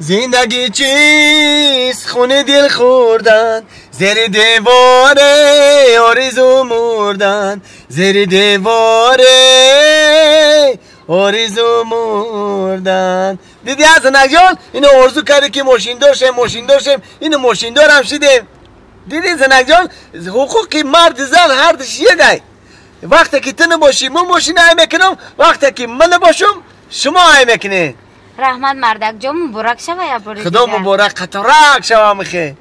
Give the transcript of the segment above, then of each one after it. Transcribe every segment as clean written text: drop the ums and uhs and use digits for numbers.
زندگی چیست خونه دل خوردن زیر دیوار آرزو مردن زیر دیوار آرزو مردن. دیدی حسن جان اینو آرزو کرده که ماشین داشتیم اینو ماشین دارم شدیم. دیدی زنک جان حقوقی مرد زن هر دش یکه. وقتی که تو نباشی من ماشین های میکنم وقتی که من نباشم شما های میکنه. رحمت مردک جان مبارک شوه یا بری خدا مبارک قطرک شوه میخه.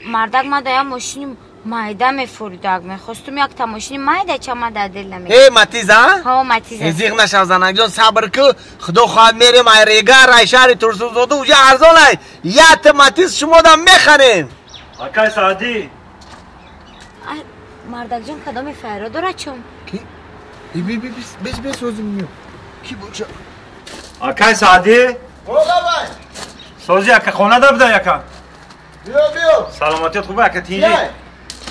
مردک ما دایم ماشین مایده میفروردک میخواستم یک تا ماشین مایده چه ما در دل نمیده. ای متیز ها متیز زیغ نشو زنک جان صبر که خدا خواهد میره مایریگا رای شهر ترسوزاده اوجه ارزان های یت متیز شما دم میخنیم. آقای سعدی مردک جان کدام فرا داره چون کی؟ بیس سوزی میو کی بوچه آقای سعدی اوه بای سوزی اکا خونه دا بده یکا بیو سلامتیت خوبه اکا تینجی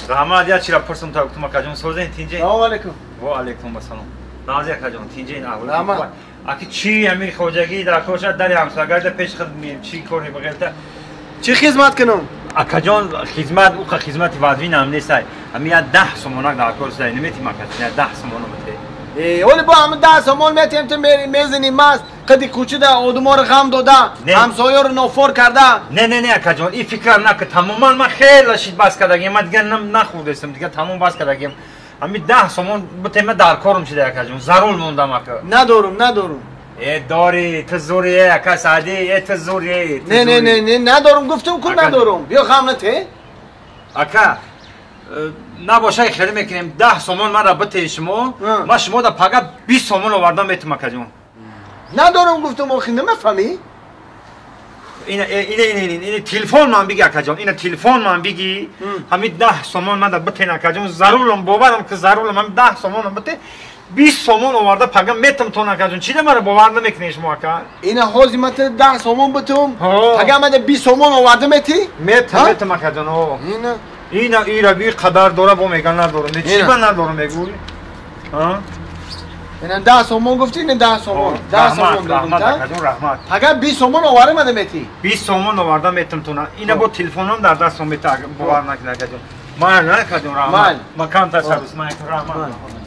رحمت یا چرا پرسم تا گفتم اکا جان سوزی تینجی سلام علیکم و علیکم السلام نازی اکا جان تینجی اول رحمت اکی چی امیر خوجگی در کوشت داری همسایگار در پیش خدمیم چی کنی بغیرتا چی خدمت کنم اکا جان خدمت او خدمت وادوین هم نیست امی 10 سومونک در کورس داری نمیتی مکت 10 سومونو بده ولی با هم 10 سومون میتیم تو میزنی ماست قدی کوچه ده آدما رو غم داده همسایه رو نافور کرده. نه اکا جان این فکر نکن تماما من خیلی شید بس کردگیم من دیگه نخوردستم دیگه تمام بس کردگیم امی 10 سومون بتیم در کارم شده اکا جان ضرور موندم اکا ندارم ای داری تو زوری اکا سعدی ای تو زوری نه ندارم گفتم که ندارم بیا خامنته اکا نباشه خیلی میکنیم 10 سومون من را بته شما ما شما دا پگه 20 سومون آوردم میتونم اکا جان ندارم گفتم آخی نمیفهمی این تلفن من بگی اکا جان این تلفن من بگی همین 10 سومون من دا بته اکا جان ضرورم باورم که ضرورم من 10 سومون بته 20 سومون آورده پگه میتونم تو اکا جان چی مرا باور نمیکنی شما اکا این حوزی من 10 سومون بتم پگه من 20 سومون آورده میتونم اکا جان این را بی قدر داره با میگن ندارم چی من ندارم میگوی این 10 سومون گفتی این 10 سومون 10 سومون رحمت اگر 20 سومون آواره مده میتی 20 سومون آورده میتونم تو نه اینا با تلفنم در دستم میته باور نکنه اگه من نه کدوم رحمت من کام تشابس من رحمت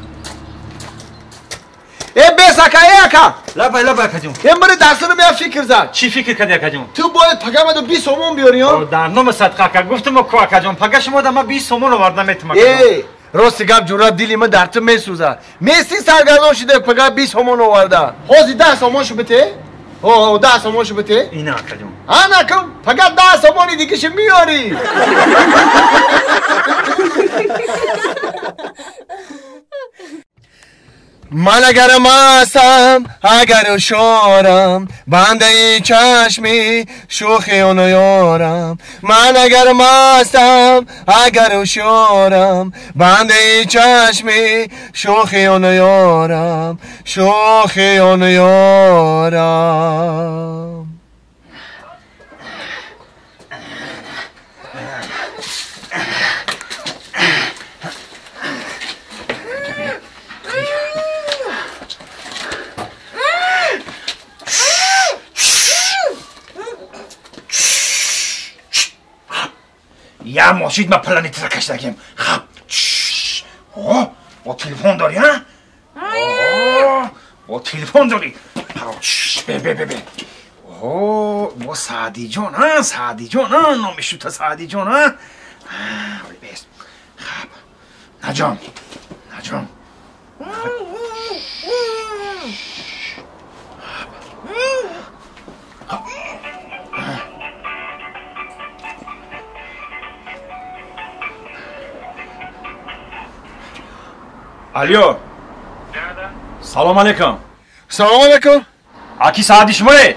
ای بیساکا ای اکا لبا کجون این بره دستور بیا فکر زد چی فکر کردی کجون تو باید پگه مدو 20 سومون بیاری ها در نام صدقه که گفتم کو کجون پگه شما دما 20 سومون آوردم میتونم ای راستی گپ جورا دیلی من در تو میسوزه میسی سرگردان شده پگه 20 سومون آورده حوزی 10 سومون شو بته 10 سومون شو بته اینا کجون انا کم پگه 10 سومونی دیگه شو میاری من اگر مستم اگر شارم بنده چشمی شوخی اونو یارم من اگر مستم اگر شارم بنده چشمی شوخی اونو یارم شوخی اونو یارم. یا ماشید ما پلانیت را کشتگیم خب با تلفن داری ها؟ با تلفن داری بی با سعدی جان ها سعدی جان ها نامیشو تا سعدی جان ها بیست خب نجام الو سلام علیکم سلام علیکم اکی سعدی شماره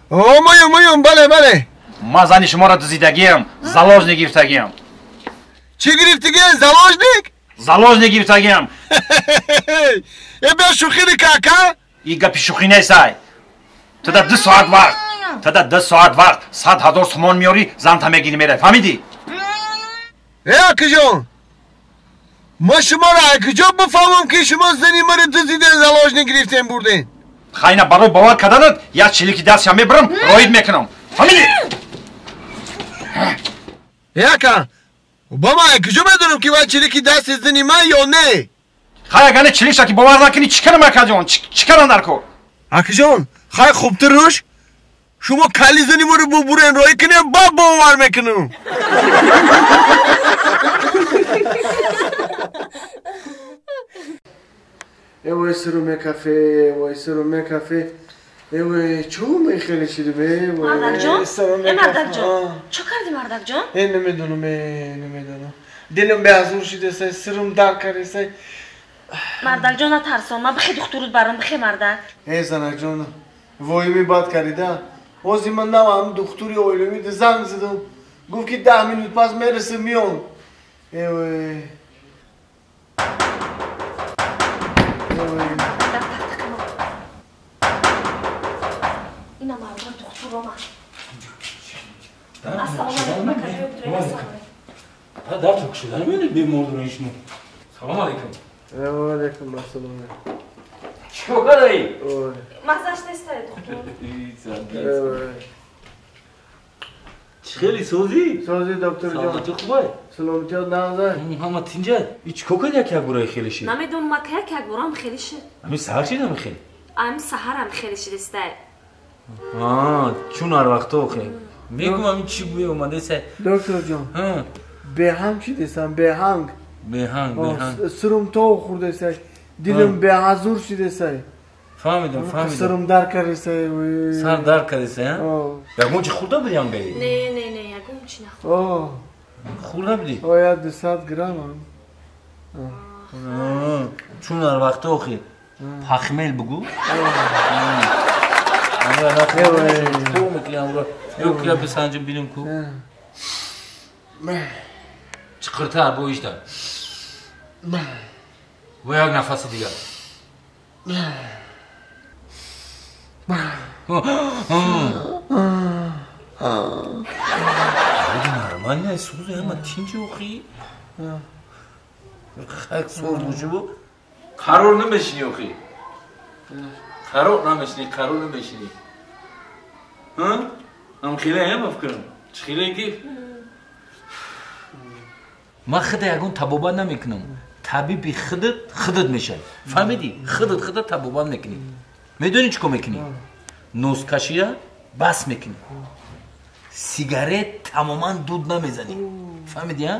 مایم بله ما زنی شما را دزیدگیم زلاج نگیفتگیم چی گرفتگی زلاج نگیفتگیم یه بیا شوخی نکاکا این گپی شوخی نیست تو در 2 ساعت وقت 100,000 تومان میاری زن تا میگیری میره فهمیدی؟ اکی جان ما شما را کجا بفهمم که شما زنی مرا دزدیدین زلاج نگرفتین بردین خاینه برای باور کردنت یا چلیکی دست میبرم روید میکنم فهمیدی؟ یکا با ما کجا بدونم که باید چلیکی دست زنی من یا نه؟ خای اگه چلیک که باور نکنی چیکار اکا جان چیکار نکو اکا جان خای خوبتر روش شما کلی زنی برو برین روی کنیم با باور میکنم وای سرومه کافه وای سرومه کافه وای چوم خیلی شده به مردک جان مردک جان چه کردی مردک جان نمیدونم دلم به ازور شده سای سرم در کرده سای مردک جان نترسان من بخی دخترت برام بخی مردک زنک جان وای می باد کردی وزی من نوام دختوری اویلومی ده زنگ زدم گفت که 10 مینوت پس میرسه میام وای اینا مردم دختر رو من السلام علیکم در çok şeyler mi öyle bir mordur işini? Selam aleyküm. Aleyküm assalam. Çok adayı. مزهش نیست دختر خیلی سوزی سوزی دکتر جان سلامتی خوبه سلامتیات نازای همه تینجا هیچ کوکا یک برای خیلی شد نمیدونم ما که یک برام خیلی شد همین سهر چی نمیخیل ام سحرم خیلی شد است چون هر وقت خیلی میگم همین چی بوی اومده سه دکتر جان به هم چی دیسم به هنگ سرم تو خورده سه دیلم به حضور شده سه فهمیدم سرم در کرده سه سر در کرده سه یکمون چی خورده بودی هم بری؟ نه یکمون چی نخورد خورده بودی؟ یا 200 گرم چون هر وقت خیلی پخمیل بگو تو میکنم رو yok ya bir sancım bilim ku. Çıkırtar bu işten. Bu ayak nefesi diyor. Normal ne suzu ama tinci okuyor. Hak sormucu bu. Karol ne meşini okuyor? Karol ne meşini? Karol ne meşini? Ha? Am خیلی هم افکرم خیلی کیف ما خدا یکون تبوبان نمیکنم طبیبی خودت میشه فهمیدی خودت تبوبان میکنی میدونی چیکار میکنی نوز کشیه بس میکنی سیگارت تماما دود نمیزنی فهمیدی ها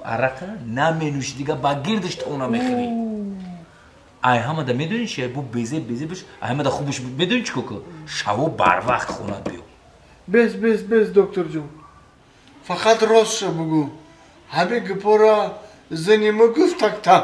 عرق نمینوشی دیگه با گردش تو اونا میخوری ای همه دا میدونی چیه بو بیزه بش ای همه دا خوبش میدونی چی که شو بر وقت خونت بیو بس دکتر جون فقط راست شو بگو همه گپورا زنی مگفت تک